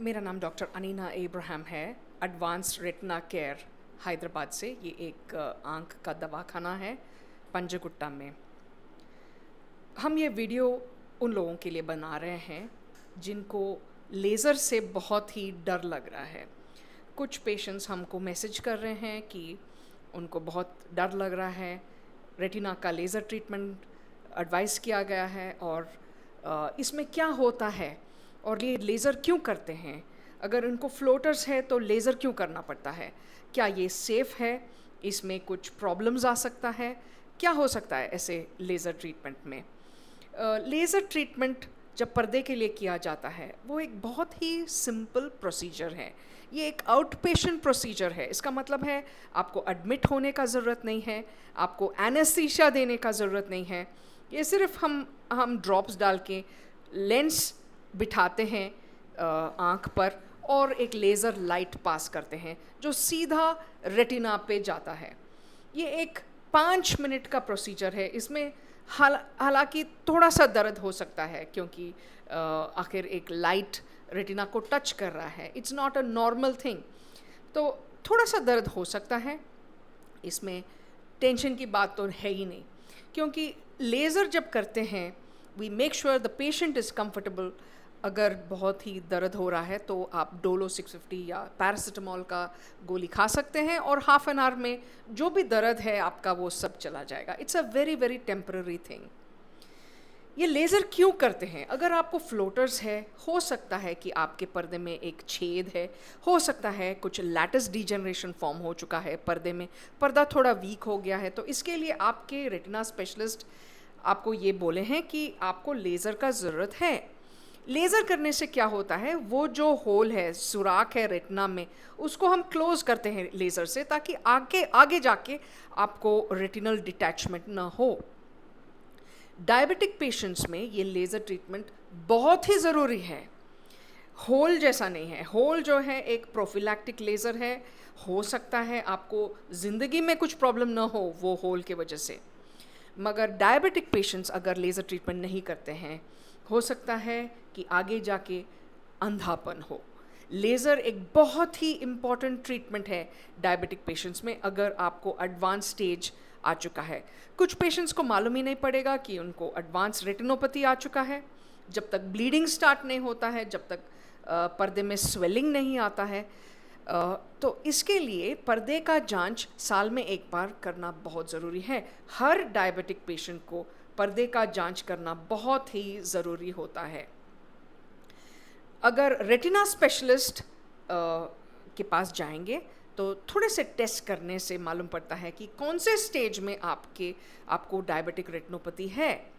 मेरा नाम डॉक्टर अनीना इब्राहिम है। एडवांस्ड रेटिना केयर हैदराबाद से। ये एक आँख का दवाखाना है पंजगुट्टा में। हम ये वीडियो उन लोगों के लिए बना रहे हैं जिनको लेज़र से बहुत ही डर लग रहा है। कुछ पेशेंट्स हमको मैसेज कर रहे हैं कि उनको बहुत डर लग रहा है, रेटिना का लेज़र ट्रीटमेंट एडवाइस किया गया है और इसमें क्या होता है और ये लेज़र क्यों करते हैं, अगर उनको फ्लोटर्स है तो लेज़र क्यों करना पड़ता है, क्या ये सेफ़ है, इसमें कुछ प्रॉब्लम्स आ सकता है, क्या हो सकता है ऐसे लेज़र ट्रीटमेंट में। लेज़र ट्रीटमेंट जब पर्दे के लिए किया जाता है वो एक बहुत ही सिंपल प्रोसीजर है। ये एक आउट पेशेंट प्रोसीजर है। इसका मतलब है आपको एडमिट होने का ज़रूरत नहीं है, आपको एनेस्थीसिया देने का ज़रूरत नहीं है। ये सिर्फ हम ड्रॉप्स डाल के लेंस बिठाते हैं आँख पर और एक लेज़र लाइट पास करते हैं जो सीधा रेटिना पे जाता है। ये एक 5 मिनट का प्रोसीजर है। इसमें हालांकि थोड़ा सा दर्द हो सकता है क्योंकि आखिर एक लाइट रेटिना को टच कर रहा है। It's not a normal thing, तो थोड़ा सा दर्द हो सकता है। इसमें टेंशन की बात तो है ही नहीं, क्योंकि लेज़र जब करते हैं we make sure the patient is comfortable. अगर बहुत ही दर्द हो रहा है तो आप डोलो 650 या पैरासिटामोल का गोली खा सकते हैं और हाफ एन आवर में जो भी दर्द है आपका वो सब चला जाएगा। It's a very very temporary thing. ये लेज़र क्यों करते हैं? अगर आपको फ्लोटर्स है, हो सकता है कि आपके पर्दे में एक छेद है, हो सकता है कुछ लैटिस डिजेनरेशन फॉर्म हो चुका है पर्दे में, पर्दा थोड़ा वीक हो गया है, तो इसके लिए आपके रेटिना स्पेशलिस्ट आपको ये बोले हैं कि आपको लेज़र का ज़रूरत है। लेज़र करने से क्या होता है, वो जो होल है, सुराख है रेटिना में, उसको हम क्लोज़ करते हैं लेज़र से ताकि आगे आगे जाके आपको रेटिनल डिटैचमेंट ना हो। डायबिटिक पेशेंट्स में ये लेज़र ट्रीटमेंट बहुत ही ज़रूरी है। होल जैसा नहीं है। होल जो है एक प्रोफिलैक्टिक लेज़र है। हो सकता है आपको ज़िंदगी में कुछ प्रॉब्लम ना हो वो होल के वजह से, मगर डायबिटिक पेशेंट्स अगर लेज़र ट्रीटमेंट नहीं करते हैं, हो सकता है कि आगे जाके अंधापन हो। लेज़र एक बहुत ही इम्पॉर्टेंट ट्रीटमेंट है डायबिटिक पेशेंट्स में अगर आपको एडवांस स्टेज आ चुका है। कुछ पेशेंट्स को मालूम ही नहीं पड़ेगा कि उनको एडवांस रेटिनोपैथी आ चुका है जब तक ब्लीडिंग स्टार्ट नहीं होता है, जब तक पर्दे में स्वेलिंग नहीं आता है। तो इसके लिए पर्दे का जांच साल में एक बार करना बहुत ज़रूरी है। हर डायबिटिक पेशेंट को पर्दे का जांच करना बहुत ही ज़रूरी होता है। अगर रेटिना स्पेशलिस्ट के पास जाएंगे तो थोड़े से टेस्ट करने से मालूम पड़ता है कि कौन से स्टेज में आपको डायबिटिक रेटिनोपैथी है।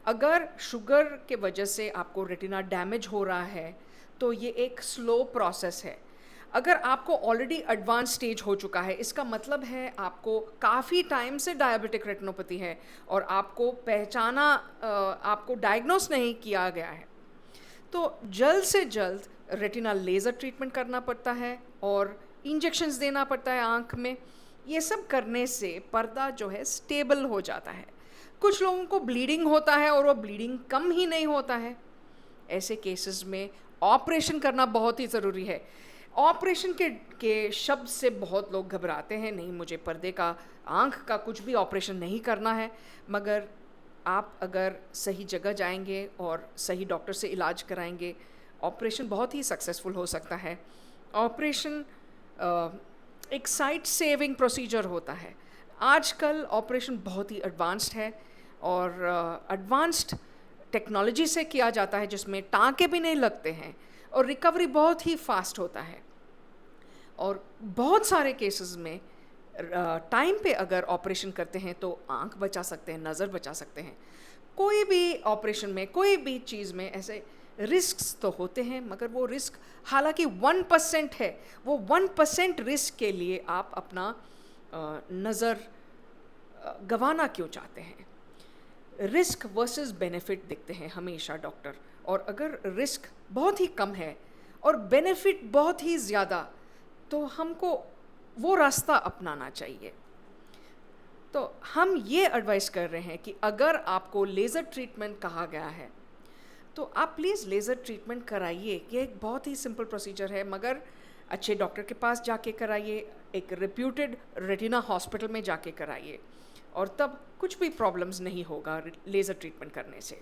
अगर शुगर के वजह से आपको रेटिना डैमेज हो रहा है तो ये एक स्लो प्रोसेस है। अगर आपको ऑलरेडी एडवांस स्टेज हो चुका है, इसका मतलब है आपको काफ़ी टाइम से डायबिटिक रेटिनोपैथी है और आपको डायग्नोस नहीं किया गया है, तो जल्द से जल्द रेटिना लेज़र ट्रीटमेंट करना पड़ता है और इंजेक्शंस देना पड़ता है आँख में। ये सब करने से पर्दा जो है स्टेबल हो जाता है। कुछ लोगों को ब्लीडिंग होता है और वो ब्लीडिंग कम ही नहीं होता है। ऐसे केसेस में ऑपरेशन करना बहुत ही ज़रूरी है। ऑपरेशन के शब्द से बहुत लोग घबराते हैं, नहीं मुझे पर्दे का, आँख का कुछ भी ऑपरेशन नहीं करना है। मगर आप अगर सही जगह जाएंगे और सही डॉक्टर से इलाज कराएंगे, ऑपरेशन बहुत ही सक्सेसफुल हो सकता है। ऑपरेशन एक साइट सेविंग प्रोसीजर होता है। आजकल ऑपरेशन बहुत ही एडवांस्ड है और एडवांस्ड टेक्नोलॉजी से किया जाता है जिसमें टाँके भी नहीं लगते हैं और रिकवरी बहुत ही फास्ट होता है। और बहुत सारे केसेस में टाइम पे अगर ऑपरेशन करते हैं तो आँख बचा सकते हैं, नज़र बचा सकते हैं। कोई भी ऑपरेशन में, कोई भी चीज़ में ऐसे रिस्क्स तो होते हैं, मगर वो रिस्क हालांकि 1% है, वो 1% रिस्क के लिए आप अपना नज़र गंवाना क्यों चाहते हैं? रिस्क वर्सेस बेनिफिट देखते हैं हमेशा डॉक्टर, और अगर रिस्क बहुत ही कम है और बेनिफिट बहुत ही ज़्यादा, तो हमको वो रास्ता अपनाना चाहिए। तो हम ये एडवाइस कर रहे हैं कि अगर आपको लेज़र ट्रीटमेंट कहा गया है, तो आप प्लीज़ लेज़र ट्रीटमेंट कराइए। ये एक बहुत ही सिंपल प्रोसीजर है, मगर अच्छे डॉक्टर के पास जाके कराइए, एक रेप्यूटेड रेटिना हॉस्पिटल में जाके कराइए, और तब कुछ भी प्रॉब्लम्स नहीं होगा लेज़र ट्रीटमेंट करने से।